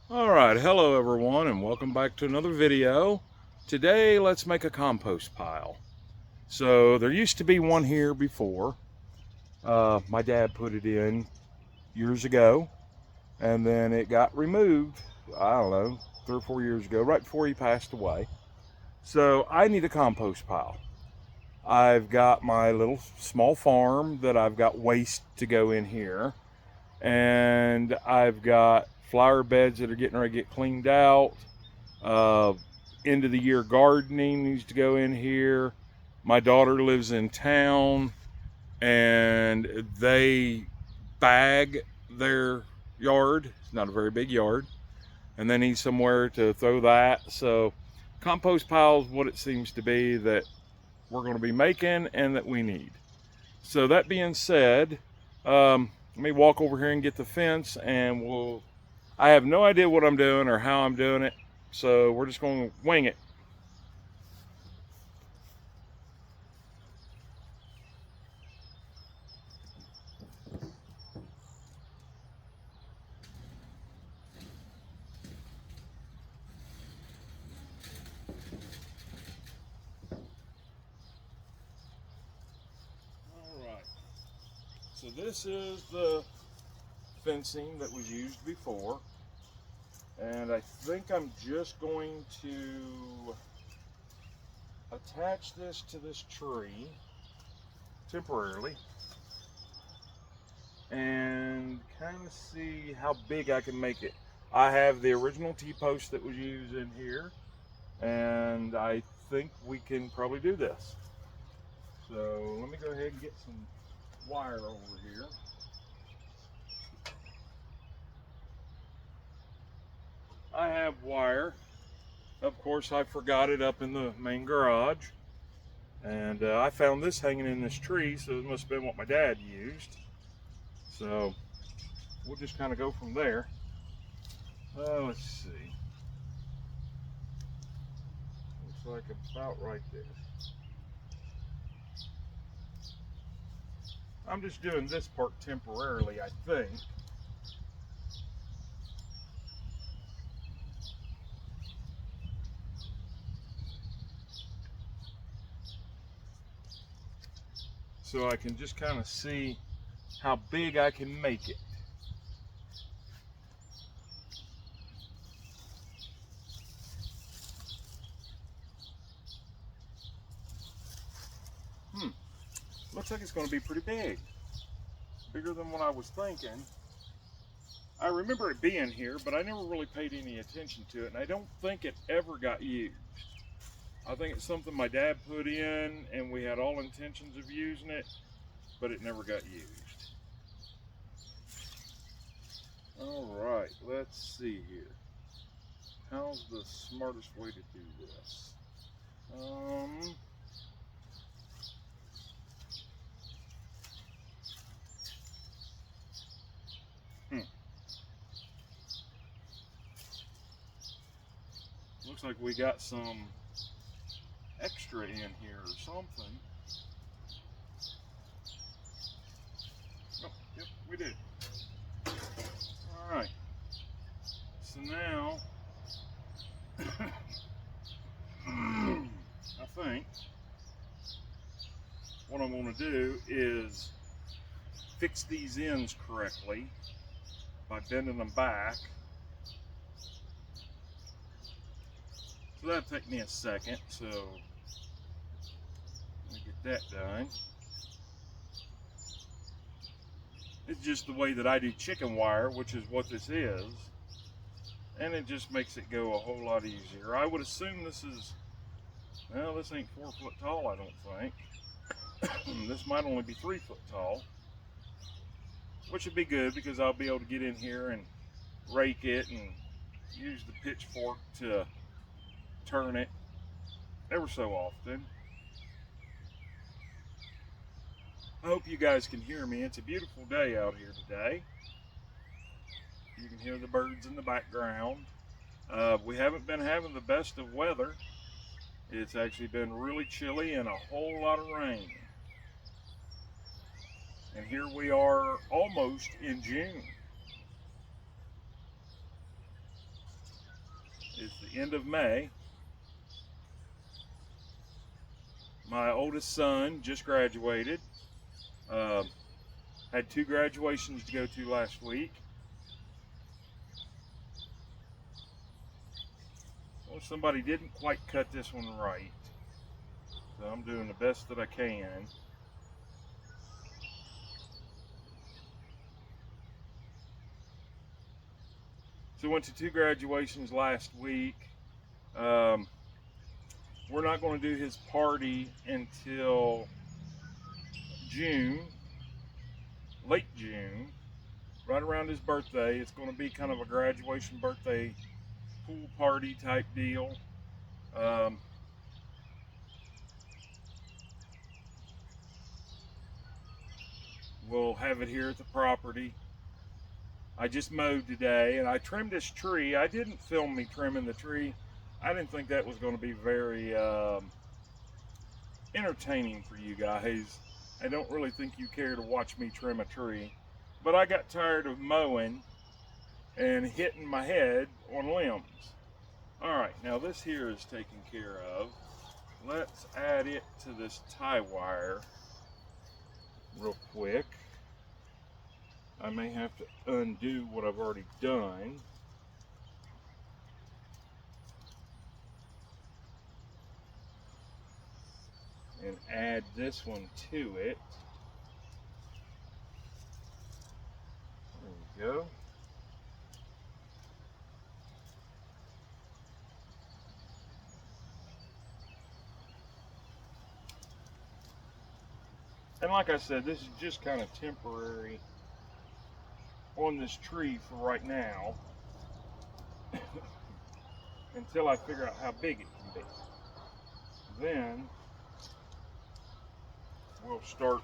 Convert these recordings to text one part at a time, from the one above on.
Alright, hello everyone and welcome back to another video. Today let's make a compost pile. So there used to be one here before. My dad put it in years ago and then it got removed, I don't know, 3 or 4 years ago, right before he passed away. So I need a compost pile. I've got my little small farm that I've got waste to go in here, and I've got flower beds that are getting ready to get cleaned out. Uh, End of the year gardening needs to go in here. My daughter lives in town and they bag their yard. It's not a very big yard, and they need somewhere to throw that. So compost pile is what it seems to be that we're going to be making and that we need. So that being said, let me walk over here and get the fence, and I have no idea what I'm doing or how I'm doing it, so we're just going to wing it. All right, so this is the fencing that was used before, and I think I'm just going to attach this to this tree temporarily and kind of see how big I can make it. I have the original T-post that was used in here, and I think we can probably do this. So let me go ahead and get some wire over here. I have wire. Of course, I forgot it up in the main garage, and I found this hanging in this tree, so it must have been what my dad used. So we'll just kind of go from there. Let's see. Looks like about right there. I'm just doing this part temporarily, I think. So I can just kind of see how big I can make it. Looks like it's going to be pretty big. Bigger than what I was thinking. I remember it being here, but I never really paid any attention to it, and I don't think it ever got used. I think it's something my dad put in, and we had all intentions of using it, but it never got used. All right, let's see here. How's the smartest way to do this? Looks like we got some extra in here or something. Oh, yep, we did. All right. So now, I think what I'm going to do is fix these ends correctly by bending them back. So that'll take me a second, so let me get that done. It's just the way that I do chicken wire, which is what this is, and it just makes it go a whole lot easier. I would assume this is, well, this ain't 4 foot tall, I don't think. This might only be 3 foot tall, which would be good because I'll be able to get in here and rake it and use the pitchfork to turn it ever so often. I hope you guys can hear me. It's a beautiful day out here today. You can hear the birds in the background. We haven't been having the best of weather. It's actually been really chilly and a whole lot of rain. And here we are almost in June. It's the end of May. My oldest son just graduated. Had 2 graduations to go to last week. Well, somebody didn't quite cut this one right, so I'm doing the best that I can. So went to 2 graduations last week. We're not going to do his party until June, late June, right around his birthday. It's going to be kind of a graduation birthday pool party type deal. We'll have it here at the property. I just mowed today and I trimmed this tree. I didn't film me trimming the tree. I didn't think that was going to be very entertaining for you guys. I don't really think you care to watch me trim a tree. But I got tired of mowing and hitting my head on limbs. Alright, now this here is taken care of. Let's add it to this tie wire real quick. I may have to undo what I've already done. And add this one to it. There we go. And like I said, this is just kind of temporary on this tree for right now until I figure out how big it can be. Then we'll start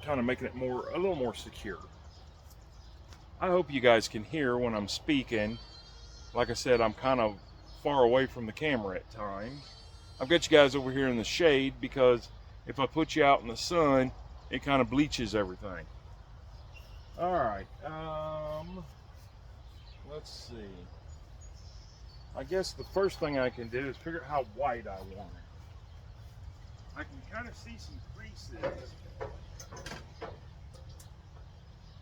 kind of making it a little more secure. I hope you guys can hear when I'm speaking. Like I said, I'm kind of far away from the camera at times. I've got you guys over here in the shade because if I put you out in the sun, it kind of bleaches everything. All right, let's see. I guess the first thing I can do is figure out how wide I want it. I can kind of see some creases.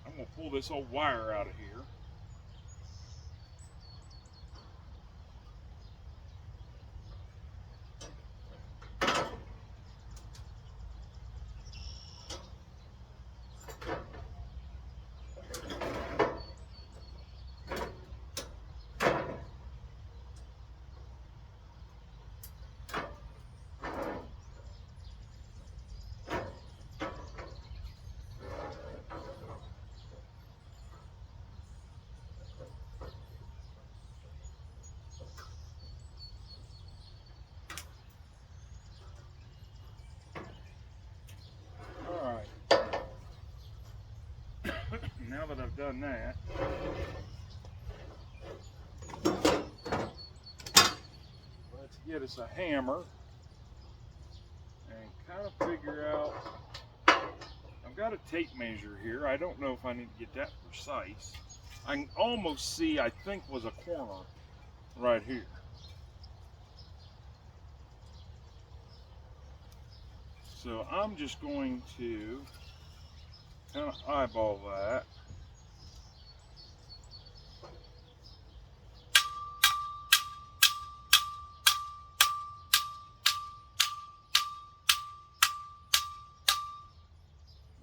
I'm gonna pull this old wire out of here. Now that I've done that, let's get us a hammer and kind of figure out. I've got a tape measure here. I don't know if I need to get that precise. I can almost see, I think, was a corner right here. So I'm just going to kind of eyeball that.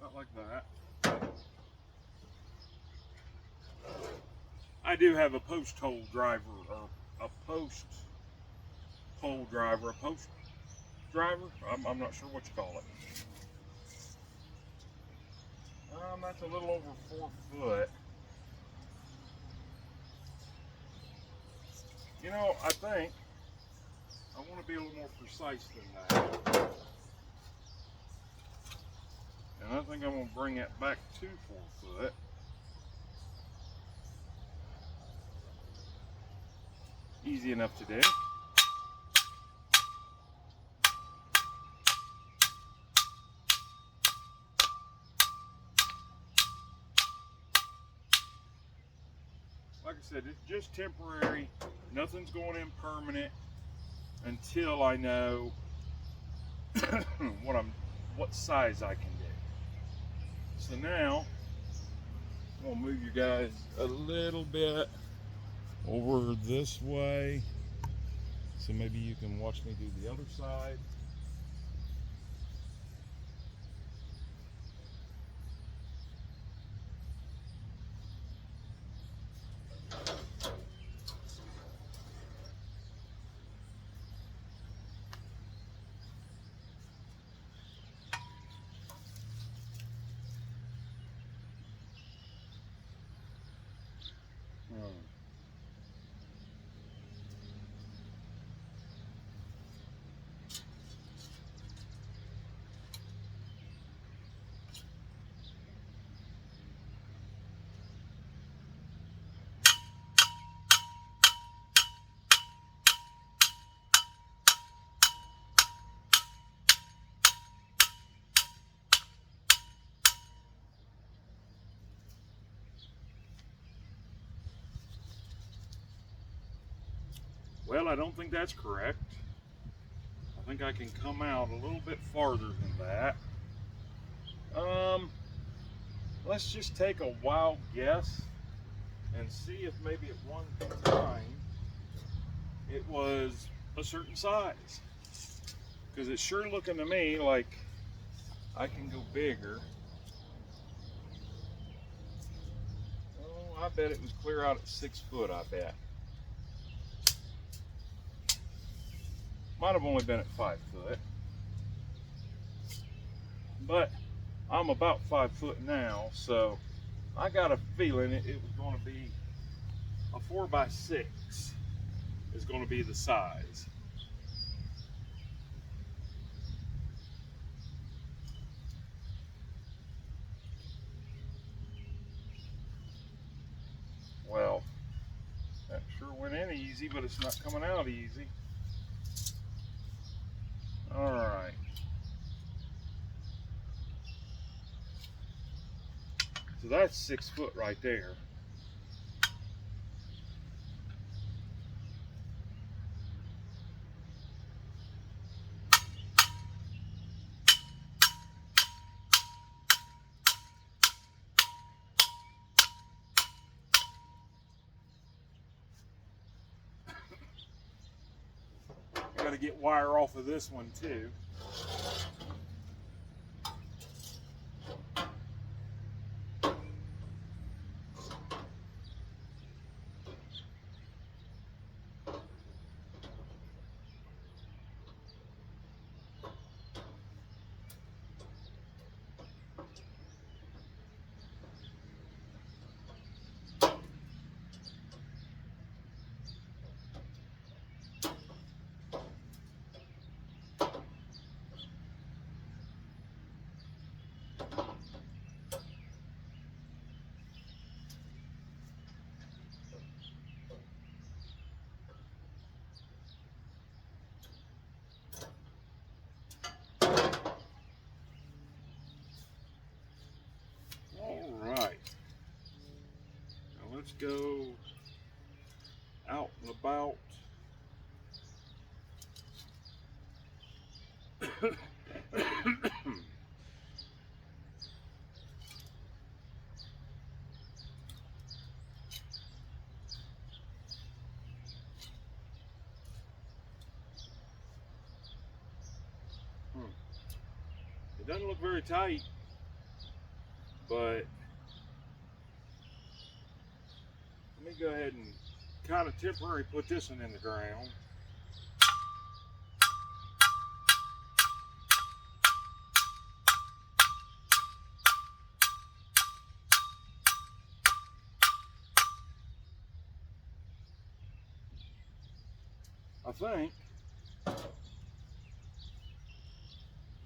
Not like that. I do have a post hole driver, or a post hole driver, a post driver. I'm not sure what you call it. That's a little over 4 foot. You know, I think I want to be a little more precise than that. And I think I'm going to bring it back to 4 foot. Easy enough to do. Like I said, it's just temporary. Nothing's going in permanent until I know what size I can do. So now I'm gonna move you guys a little bit over this way, so maybe you can watch me do the other side. Well, I don't think that's correct. I think I can come out a little bit farther than that. Let's just take a wild guess and see if maybe at one time it was a certain size. Because it's sure looking to me like I can go bigger. Oh, I bet it was clear out at 6 foot, I bet. Might have only been at 5 foot. But I'm about 5 foot now, so I got a feeling it was going to be a 4x6 is going to be the size. Well, that sure went in easy, but it's not coming out easy. All right. So that's 6 foot right there. Got to get wire off of this one too. Let's go out and about. It doesn't look very tight, but let me go ahead and kind of temporarily put this one in the ground. I think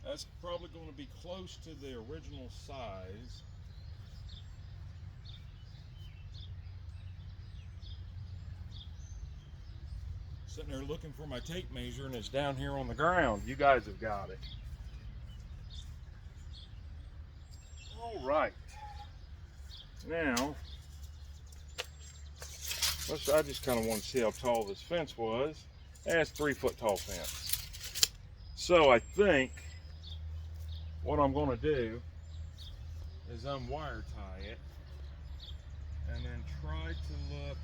that's probably going to be close to the original size. Sitting there looking for my tape measure and it's down here on the ground. You guys have got it. All right. Now, I just kind of want to see how tall this fence was. And it's 3 foot tall fence. So I think what I'm going to do is unwire tie it and then try to look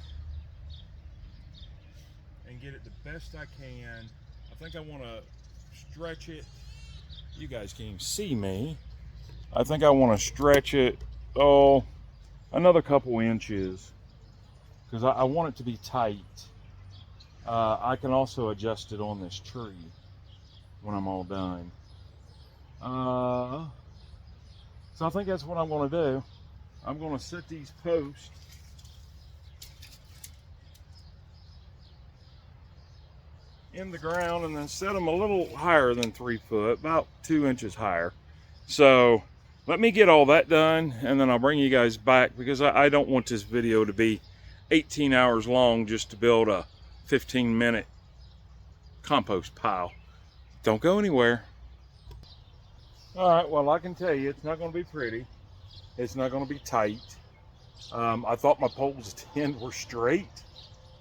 and get it the best I can. I think I want to stretch it. You guys can't even see me. I think I want to stretch it, another couple inches, because I want it to be tight. I can also adjust it on this tree when I'm all done. So I think that's what I'm going to do. I'm going to set these posts in the ground and then set them a little higher than 3 foot, about 2 inches higher. So let me get all that done and then I'll bring you guys back, because I don't want this video to be 18 hours long just to build a 15-minute compost pile. Don't go anywhere. All right, well, I can tell you it's not going to be pretty. It's not going to be tight. I thought my poles at the end were straight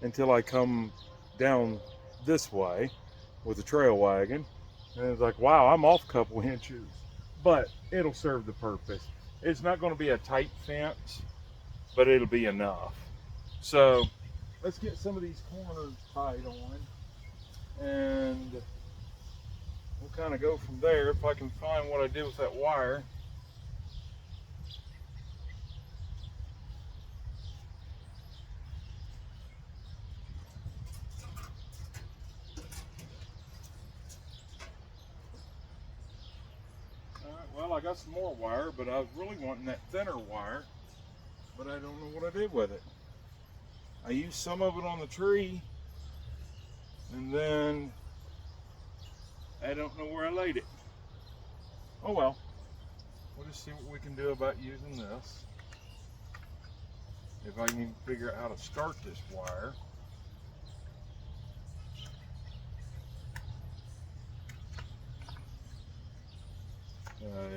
until I come down this way with the trail wagon, and it's like, wow, I'm off a couple inches, but it'll serve the purpose. It's not going to be a tight fence, but it'll be enough. So let's get some of these corners tied on, and we'll kind of go from there. If I can find what I did with that wire. Well, I got some more wire, but I was really wanting that thinner wire, but I don't know what I did with it. I used some of it on the tree, and then I don't know where I laid it. Oh well, we'll just see what we can do about using this. If I can even figure out how to start this wire.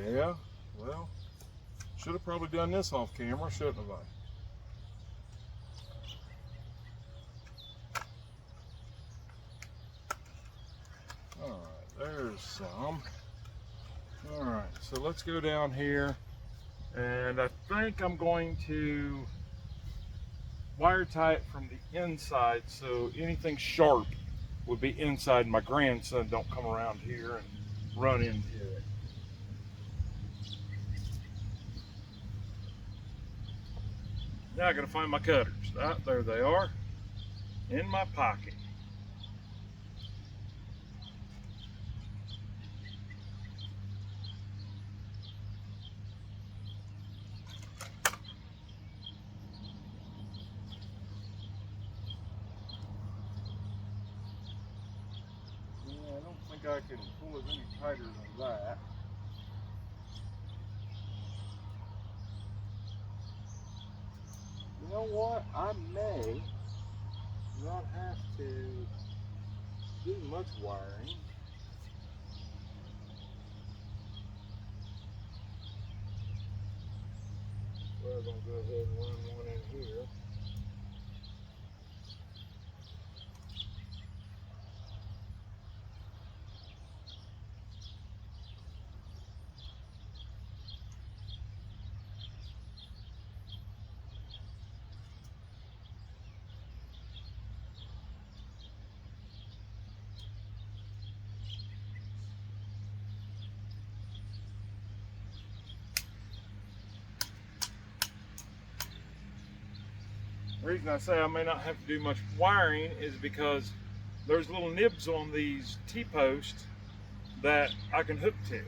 Yeah, well, should have probably done this off camera, shouldn't have I? All right, there's some. All right, so let's go down here, and I think I'm going to wire tie it from the inside, so anything sharp would be inside. My grandson don't come around here and run into it. Now I gotta find my cutters. Ah, there they are, in my pocket. Yeah, I don't think I can pull it any tighter than that. You know what? I may not have to do much wiring. We're going to go ahead and run one in here. The reason I say I may not have to do much wiring is because there's little nibs on these T-posts that I can hook to.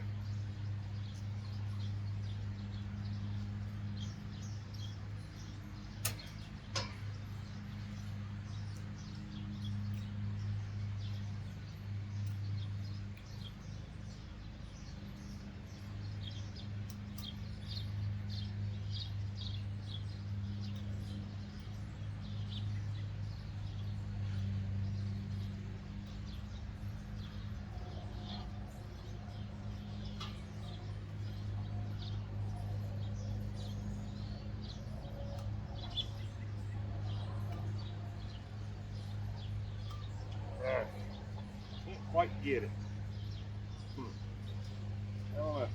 quite get it. I don't know.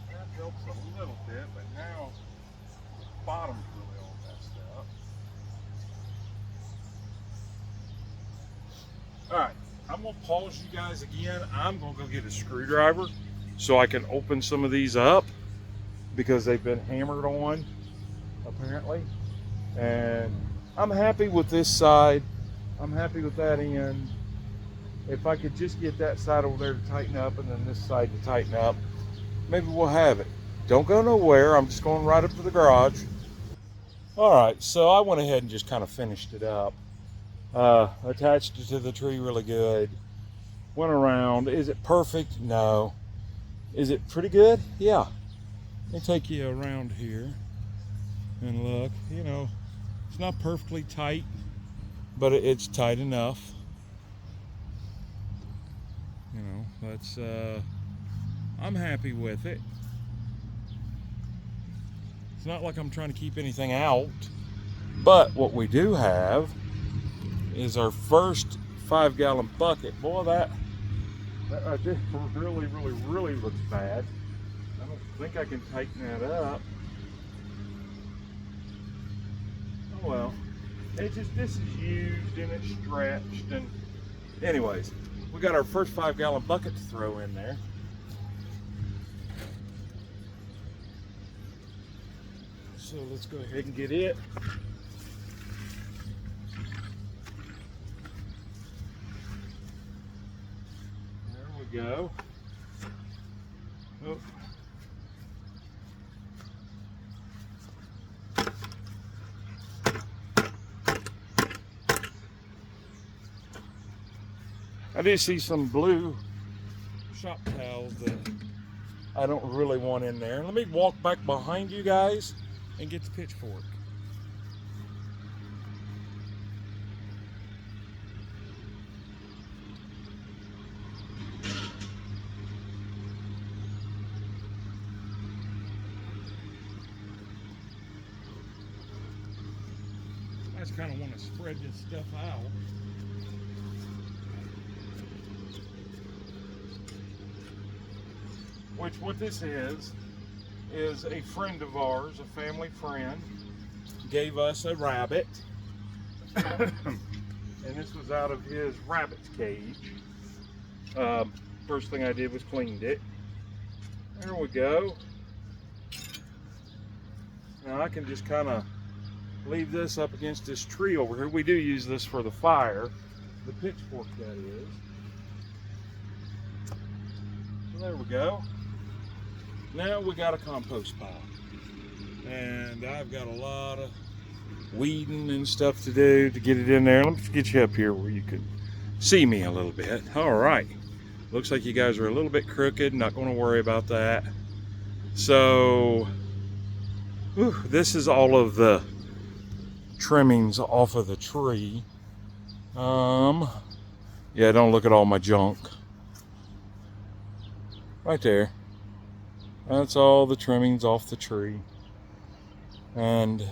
That helps a little bit, but now the bottom's really all messed up. Alright, I'm going to pause you guys again. I'm going to go get a screwdriver so I can open some of these up because they've been hammered on, apparently. And I'm happy with this side. I'm happy with that end. If I could just get that side over there to tighten up and then this side to tighten up, maybe we'll have it. Don't go nowhere. I'm just going right up to the garage. Alright, so I went ahead and just kind of finished it up. Attached it to the tree really good. Went around. Is it perfect? No. Is it pretty good? Yeah. Let me take you around here and look. You know, it's not perfectly tight, but it's tight enough. You know, that's I'm happy with it. It's not like I'm trying to keep anything out, but what we do have is our first 5-gallon bucket. Boy, that right there really looks bad. I don't think I can tighten that up. Oh well. It's just, this is used and it's stretched, and anyways, we got our first 5-gallon bucket to throw in there. So let's go ahead and get it. Go. Oh. I do see some blue shop towels that I don't really want in there. Let me walk back behind you guys and get the pitchfork. I just kind of want to spread this stuff out. Which, what this is a friend of ours, a family friend, gave us a rabbit. And this was out of his rabbit's cage. First thing I did was cleaned it. There we go. Now I can just kind of leave this up against this tree over here. We do use this for the fire, the pitchfork that is. So there we go. Now we got a compost pile. And I've got a lot of weeding and stuff to do to get it in there. Let me get you up here where you can see me a little bit. All right. Looks like you guys are a little bit crooked. Not going to worry about that. So, this is all of the trimmings off of the tree. Yeah, don't look at all my junk. Right there. That's all the trimmings off the tree. And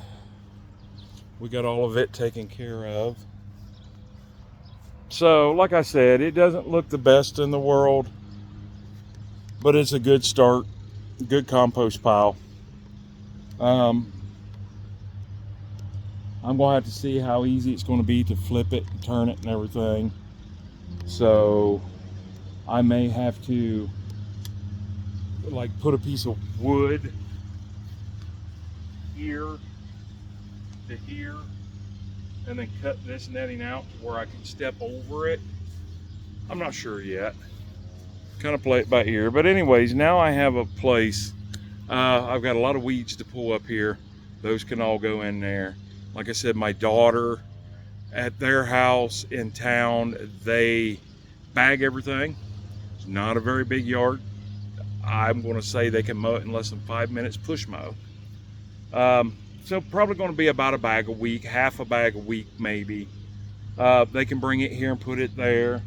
we got all of it taken care of. So, like I said, it doesn't look the best in the world, but it's a good start, good compost pile. I'm going to have to see how easy it's going to be to flip it and turn it and everything. So I may have to like put a piece of wood here to here and then cut this netting out where I can step over it. I'm not sure yet. Kind of play it by ear. But anyways, now I have a place. I've got a lot of weeds to pull up here. Those can all go in there. Like I said, my daughter at their house in town, they bag everything. It's not a very big yard. I'm going to say they can mow it in less than 5 minutes, push mow. So probably going to be about a bag a week, half a bag a week maybe. They can bring it here and put it there.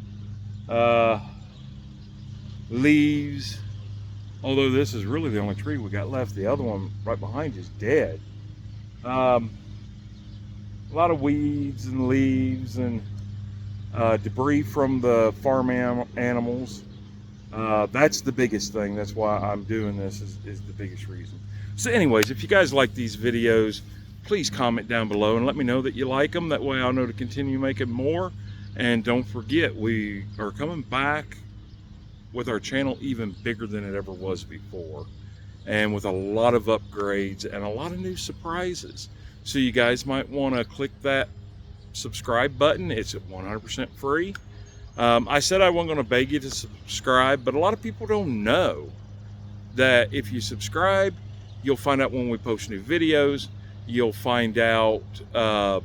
leaves. Although this is really the only tree we got left. The other one right behind you is dead. A lot of weeds and leaves and debris from the farm animals. That's the biggest thing. That's why I'm doing this, is the biggest reason. So anyways, if you guys like these videos, please comment down below and let me know that you like them. That way I'll know to continue making more. And don't forget, we are coming back with our channel even bigger than it ever was before, and with a lot of upgrades and a lot of new surprises. So you guys might want to click that subscribe button. It's 100% free. I said I wasn't going to beg you to subscribe, but a lot of people don't know that if you subscribe, you'll find out when we post new videos. You'll find out, I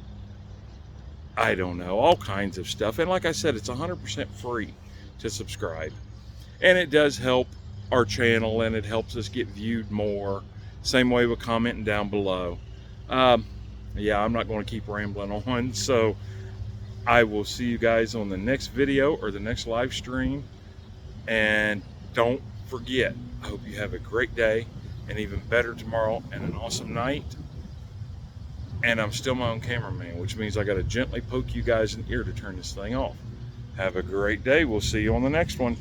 don't know, all kinds of stuff. And like I said, it's 100% free to subscribe. And it does help our channel, and it helps us get viewed more. Same way with commenting down below. Yeah, I'm not going to keep rambling on. So I will see you guys on the next video or the next live stream. And don't forget, I hope you have a great day, and even better tomorrow, and an awesome night. And I'm still my own cameraman, which means I got to gently poke you guys in the ear to turn this thing off. Have a great day. We'll see you on the next one.